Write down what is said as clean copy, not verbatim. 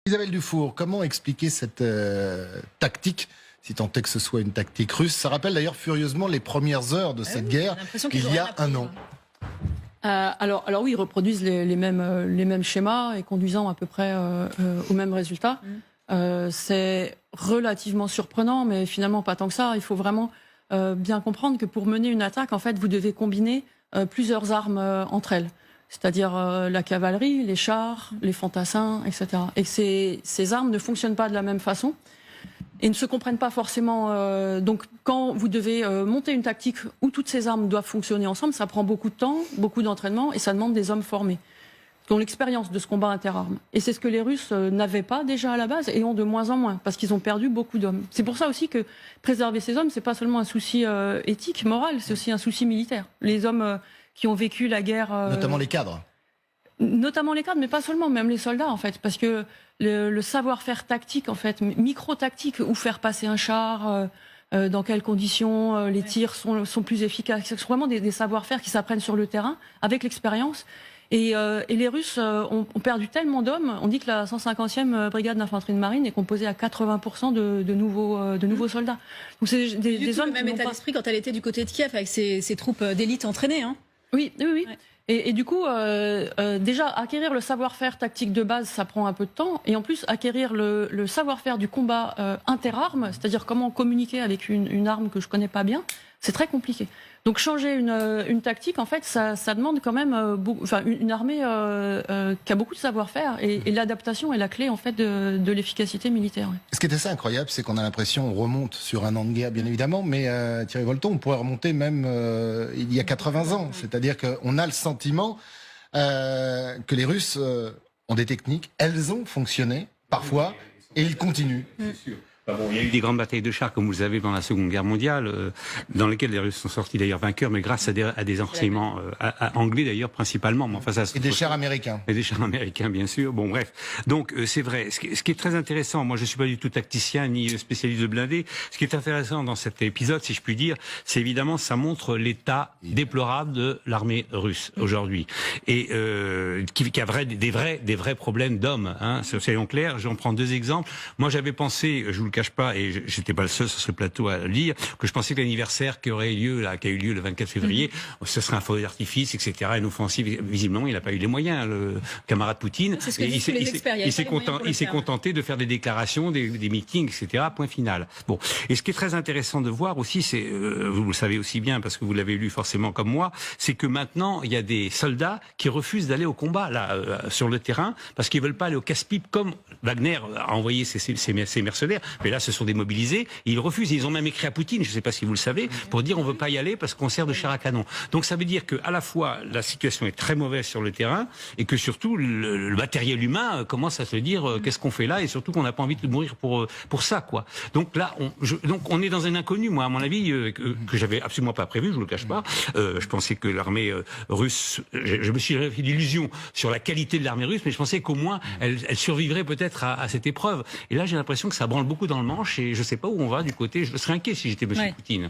Isabelle Dufour, comment expliquer cette tactique, si tant est que ce soit une tactique russe? Ça rappelle d'ailleurs furieusement les premières heures de cette guerre, il y a un an. Alors oui, ils reproduisent les mêmes schémas et conduisant à peu près au même résultat. C'est relativement surprenant, mais finalement pas tant que ça. Il faut vraiment bien comprendre que pour mener une attaque, en fait, vous devez combiner plusieurs armes entre elles. C'est-à-dire la cavalerie, les chars, les fantassins, etc. Et ces armes ne fonctionnent pas de la même façon et ne se comprennent pas forcément. Donc quand vous devez monter une tactique où toutes ces armes doivent fonctionner ensemble, ça prend beaucoup de temps, beaucoup d'entraînement et ça demande des hommes formés, qui ont l'expérience de ce combat interarmes. Et c'est ce que les Russes n'avaient pas déjà à la base et ont de moins en moins, parce qu'ils ont perdu beaucoup d'hommes. C'est pour ça aussi que préserver ces hommes, c'est pas seulement un souci éthique, moral, c'est aussi un souci militaire. Les hommes qui ont vécu la guerre... Notamment les cadres. Notamment les cadres, mais pas seulement, même les soldats, en fait. Parce que le savoir-faire tactique, en fait, micro-tactique, où faire passer un char, dans quelles conditions les tirs sont plus efficaces. C'est vraiment des savoir-faire qui s'apprennent sur le terrain, avec l'expérience. Et les Russes ont perdu tellement d'hommes. On dit que la 150e brigade d'infanterie de marine est composée à 80% de nouveaux soldats. Donc c'est des hommes le même état d'esprit quand elle était du côté de Kiev avec ses troupes d'élite entraînées. Hein. Oui. Ouais. Et du coup, déjà, acquérir le savoir-faire tactique de base, ça prend un peu de temps. Et en plus, acquérir le savoir-faire du combat interarmes, c'est-à-dire comment communiquer avec une arme que je connais pas bien, c'est très compliqué. Donc changer une tactique, en fait, ça demande quand même une armée qui a beaucoup de savoir-faire. Et l'adaptation est la clé, en fait, de l'efficacité militaire. Ouais. Ce qui est assez incroyable, c'est qu'on a l'impression, on remonte sur un an de guerre, bien évidemment, mais Thierry Volton, on pourrait remonter même il y a 80 ans. C'est-à-dire qu'on a le sentiment que les Russes ont des techniques, elles ont fonctionné, parfois, et ils continuent. C'est sûr. Bon, il y a eu des grandes batailles de chars, comme vous le savez, pendant la Seconde Guerre mondiale, dans lesquelles les Russes sont sortis d'ailleurs vainqueurs, mais grâce à des enseignements anglais d'ailleurs principalement. Mais enfin, et des chars américains. Et des chars américains, bien sûr. Bon, bref. Donc, c'est vrai. Ce qui est très intéressant, moi je suis pas du tout tacticien ni spécialiste de blindés. Ce qui est intéressant dans cet épisode, si je puis dire, c'est évidemment, ça montre l'état déplorable de l'armée russe aujourd'hui. Et qui a des vrais problèmes d'hommes, hein, soyons clairs. J'en prends deux exemples. Moi, j'avais pensé, je vous le cache pas, et j'étais pas le seul sur ce plateau à le dire, que je pensais que l'anniversaire qui a eu lieu le 24 février, ce serait un feu d'artifice, etc. Une offensive. Visiblement, il n'a pas eu les moyens, le camarade Poutine. C'est ce que disent tous les experts. Il s'est contenté de faire des déclarations, des meetings, etc. Point final. Bon. Et ce qui est très intéressant de voir aussi, c'est, vous le savez aussi bien parce que vous l'avez lu forcément comme moi, c'est que maintenant il y a des soldats qui refusent d'aller au combat là sur le terrain parce qu'ils veulent pas aller au casse-pipe comme Wagner a envoyé ses mercenaires. Mais là, ce sont des mobilisés. Et ils refusent. Ils ont même écrit à Poutine, je ne sais pas si vous le savez, pour dire on veut pas y aller parce qu'on sert de chair à canon. Donc ça veut dire que à la fois la situation est très mauvaise sur le terrain et que surtout le matériel humain commence à se dire qu'est-ce qu'on fait là et surtout qu'on n'a pas envie de mourir pour ça quoi. Donc là, on est dans un inconnu. Moi, à mon avis, que j'avais absolument pas prévu, je vous le cache pas. Je pensais que l'armée russe, je me suis fait l'illusion sur la qualité de l'armée russe, mais je pensais qu'au moins elle survivrait peut-être à cette épreuve. Et là, j'ai l'impression que ça branle beaucoup dans le manche et je sais pas où on va du côté. Je serais inquiet si j'étais Monsieur Poutine.